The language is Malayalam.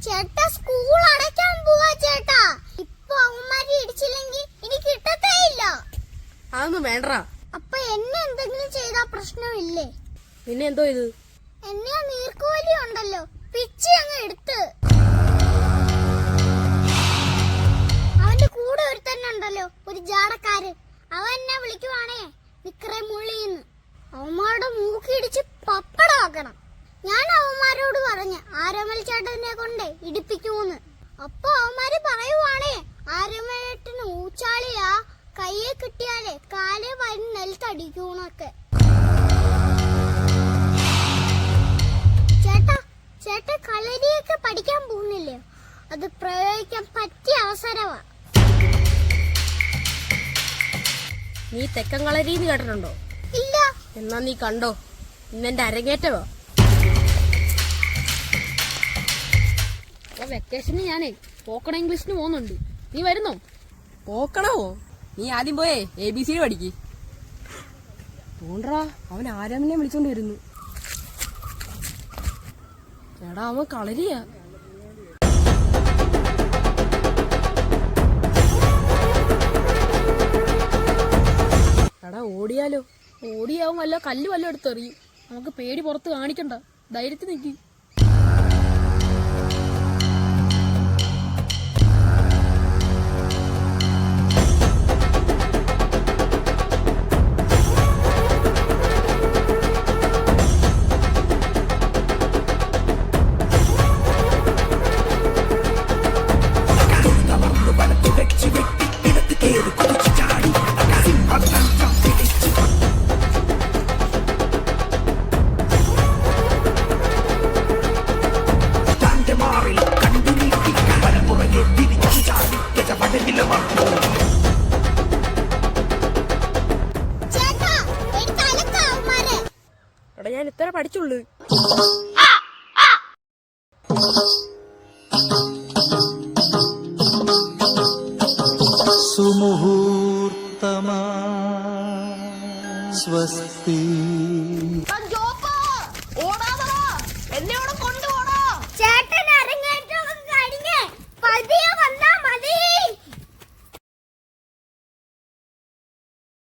ചേട്ടാ സ്കൂൾ അടയ്ക്കാൻ പോവാ ചേട്ടാ. ഇപ്പൊ അവന്മാരെ ഇടിച്ചില്ലെങ്കിൽ ഇനി കിട്ടത്തേ ഇല്ല. അതൊന്നും വേണ്ടടാ. അപ്പൊ എന്നെ എന്തെങ്കിലും ചെയ്താ പ്രശ്നമില്ലേ? പിന്നെ എന്തോ ഇത്? എന്നെ ആ നീർക്കോലി ഉണ്ടല്ലോ പിച്ചി അങ്ങ് എടുത്ത്. അവന്റെ കൂടെ ഒരുത്തന്നെ ഉണ്ടല്ലോ ഒരു ജാടക്കാര്. അവൻ എന്നെ വിളിക്കുവാണേ നിക്കറേ മുള്ളിന്ന്. അവന്മാരുടെ മൂക്കിടിച്ച് പപ്പടമാക്കണം. ഞാൻ അവന്മാരോട് പറഞ്ഞ് ആരോമൽ ചേട്ടനെ കൊണ്ട് ഇടിപ്പിക്കൂന്ന്. അപ്പൊ അവന്മാര് പറയുവാണേ ആരോമലേട്ടന് ഊച്ചാളിയാ, കയ്യെ കിട്ടിയാലേ കാലേ വരി നെൽത്തടിക്കൂന്നൊക്കെ. ചേട്ടാ കളരിയൊക്കെ പഠിക്കാൻ പോകുന്നില്ലേ? അത് പ്രയോഗിക്കാൻ പറ്റിയ അവസരമാ. നീ തെക്കൻ കളരിന്ന് കേട്ടിട്ടുണ്ടോ? ഇല്ല. എന്നാ നീ കണ്ടോ, ഇന്നെന്റെ അരങ്ങേറ്റവാ. വെക്കേഷന് ഞാനേ പോക്കണ ഇംഗ്ലീഷിന് പോകുന്നുണ്ട്. നീ വരുന്നോ? പോക്കണോ? നീ ആദ്യം പോയേ ABC പഠിക്ക്. പോണ്ടാ, അവൻ ആരാമിനെ വിളിച്ചോണ്ട് വരുന്നു. എടാ അവൻ കളരിയാ. എടാ ഓടിയാലോ? ഓടിയാവും വല്ല കല്ല് വല്ല എടുത്തെറിയും. നമുക്ക് പേടി പുറത്ത് കാണിക്കണ്ട, ധൈര്യത്തിൽ നിൽക്കി. എടാ ഞാൻ ഇത്ര പഠിച്ചുള്ളു. സുമുഹൂർത്തമാ സ്വസ്തി.